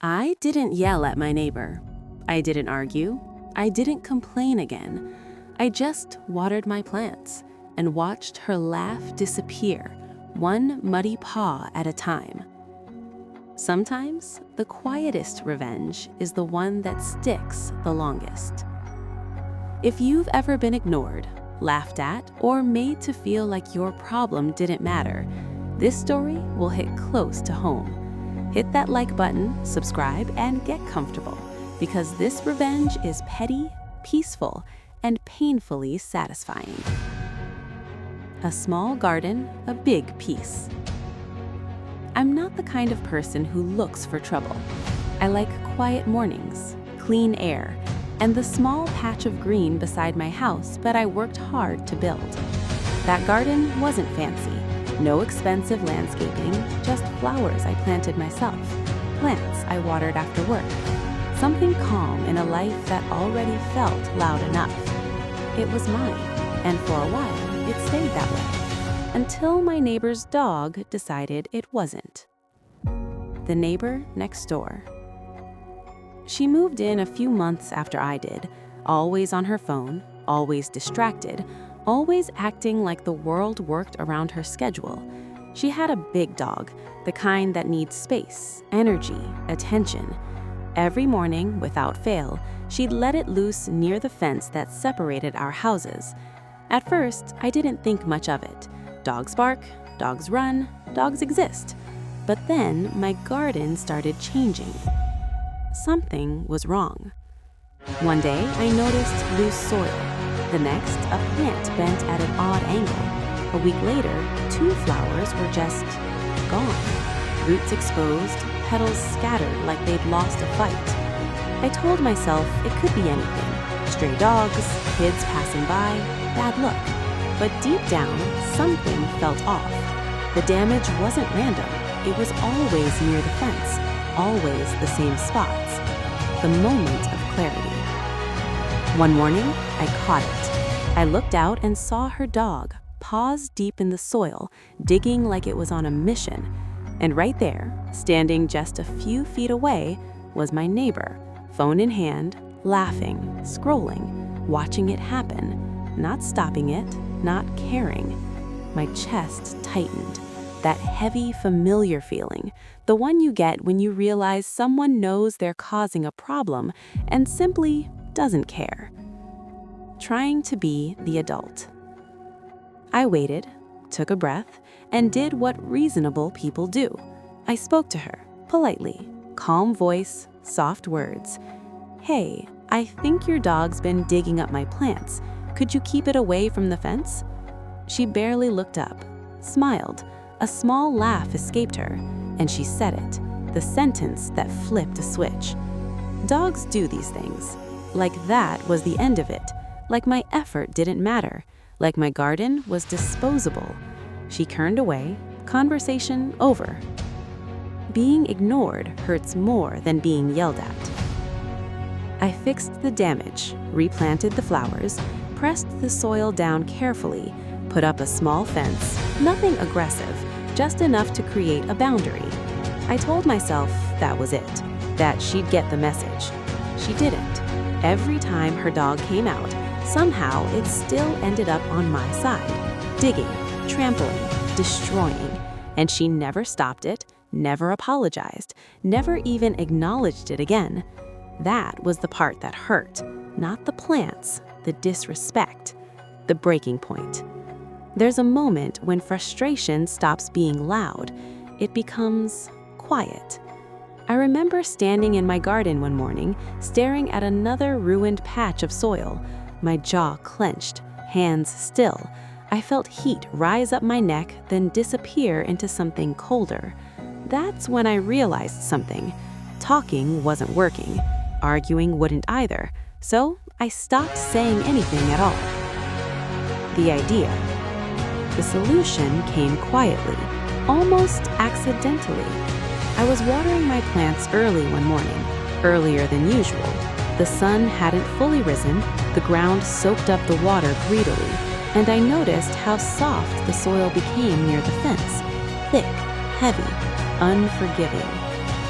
I didn't yell at my neighbor. I didn't argue. I didn't complain again. I just watered my plants and watched her laugh disappear, one muddy paw at a time. Sometimes the quietest revenge is the one that sticks the longest. If you've ever been ignored, laughed at, or made to feel like your problem didn't matter, this story will hit close to home. Hit that like button, subscribe, and get comfortable, because this revenge is petty, peaceful, and painfully satisfying. A small garden, a big peace. I'm not the kind of person who looks for trouble. I like quiet mornings, clean air, and the small patch of green beside my house that I worked hard to build. That garden wasn't fancy. No expensive landscaping, just flowers I planted myself, plants I watered after work. Something calm in a life that already felt loud enough. It was mine, and for a while, it stayed that way, until my neighbor's dog decided it wasn't. The neighbor next door. She moved in a few months after I did, always on her phone, always distracted, always acting like the world worked around her schedule. She had a big dog, the kind that needs space, energy, attention. Every morning, without fail, she'd let it loose near the fence that separated our houses. At first, I didn't think much of it. Dogs bark, dogs run, dogs exist. But then my garden started changing. Something was wrong. One day, I noticed loose soil. The next, a plant bent at an odd angle. A week later, 2 flowers were just gone. Roots exposed, petals scattered like they'd lost a fight. I told myself it could be anything. Stray dogs, kids passing by, bad luck. But deep down, something felt off. The damage wasn't random. It was always near the fence, always the same spots. The moment of clarity. One morning, I caught it. I looked out and saw her dog, paws deep in the soil, digging like it was on a mission. And right there, standing just a few feet away, was my neighbor, phone in hand, laughing, scrolling, watching it happen, not stopping it, not caring. My chest tightened. That heavy, familiar feeling, the one you get when you realize someone knows they're causing a problem and simply doesn't care. Trying to be the adult. I waited, took a breath, and did what reasonable people do. I spoke to her, politely, calm voice, soft words. "Hey, I think your dog's been digging up my plants. Could you keep it away from the fence?" She barely looked up, smiled. A small laugh escaped her, and she said it, the sentence that flipped a switch. Dogs do these things. Like that was the end of it. Like my effort didn't matter. Like my garden was disposable. She turned away, conversation over. Being ignored hurts more than being yelled at. I fixed the damage, replanted the flowers, pressed the soil down carefully, put up a small fence, nothing aggressive, just enough to create a boundary. I told myself that was it, that she'd get the message. She didn't. Every time her dog came out, somehow it still ended up on my side, digging, trampling, destroying, and she never stopped it, never apologized, never even acknowledged it again. That was the part that hurt, not the plants, the disrespect, the breaking point. There's a moment when frustration stops being loud. It becomes quiet. I remember standing in my garden one morning, staring at another ruined patch of soil. My jaw clenched, hands still. I felt heat rise up my neck, then disappear into something colder. That's when I realized something. Talking wasn't working. Arguing wouldn't either. So I stopped saying anything at all. The idea. The solution came quietly, almost accidentally. I was watering my plants early one morning, earlier than usual. The sun hadn't fully risen, the ground soaked up the water greedily, and I noticed how soft the soil became near the fence. Thick, heavy, unforgiving.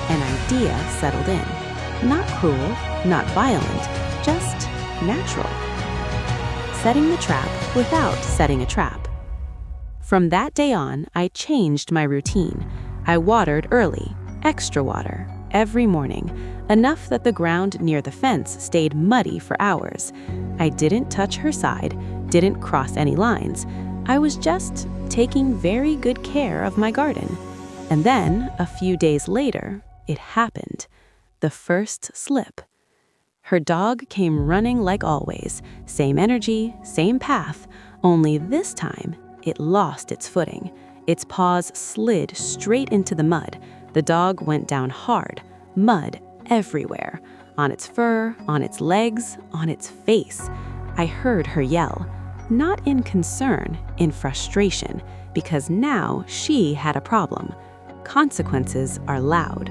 an idea settled in. Not cruel, not violent, just natural. Setting the trap without setting a trap. From that day on, I changed my routine. I watered early, extra water, every morning, enough that the ground near the fence stayed muddy for hours. I didn't touch her side, didn't cross any lines. I was just taking very good care of my garden. And then, a few days later, it happened. The first slip. Her dog came running like always, same energy, same path, only this time it lost its footing. Its paws slid straight into the mud. The dog went down hard, mud everywhere, on its fur, on its legs, on its face. I heard her yell, not in concern, in frustration, because now she had a problem. Consequences are loud.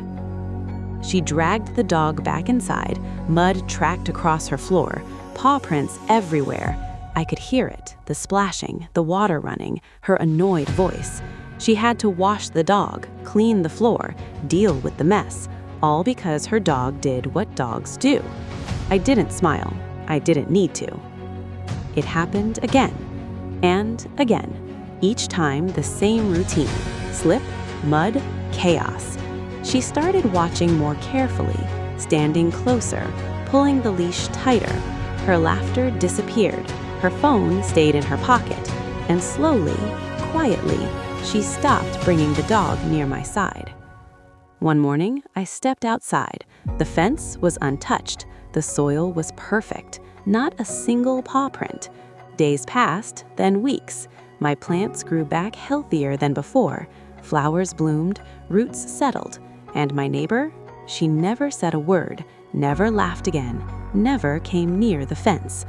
She dragged the dog back inside, mud tracked across her floor, paw prints everywhere. I could hear it, the splashing, the water running, her annoyed voice. She had to wash the dog, clean the floor, deal with the mess, all because her dog did what dogs do. I didn't smile. I didn't need to. It happened again, and again. Each time the same routine: slip, mud, chaos. She started watching more carefully, standing closer, pulling the leash tighter. Her laughter disappeared. Her phone stayed in her pocket, and slowly, quietly, she stopped bringing the dog near my side. One morning, I stepped outside. The fence was untouched. The soil was perfect. Not a single paw print. Days passed, then weeks. My plants grew back healthier than before. Flowers bloomed, roots settled. And my neighbor? She never said a word, never laughed again, never came near the fence.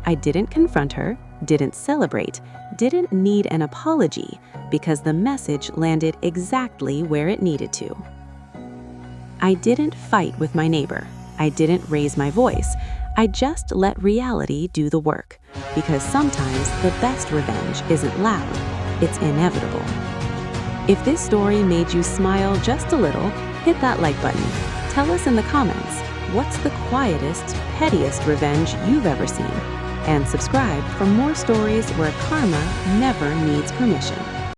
I didn't confront her, didn't celebrate, didn't need an apology, because the message landed exactly where it needed to. I didn't fight with my neighbor. I didn't raise my voice. I just let reality do the work, because sometimes the best revenge isn't loud, it's inevitable. If this story made you smile just a little, hit that like button. Tell us in the comments, what's the quietest, pettiest revenge you've ever seen? And subscribe for more stories where karma never needs permission.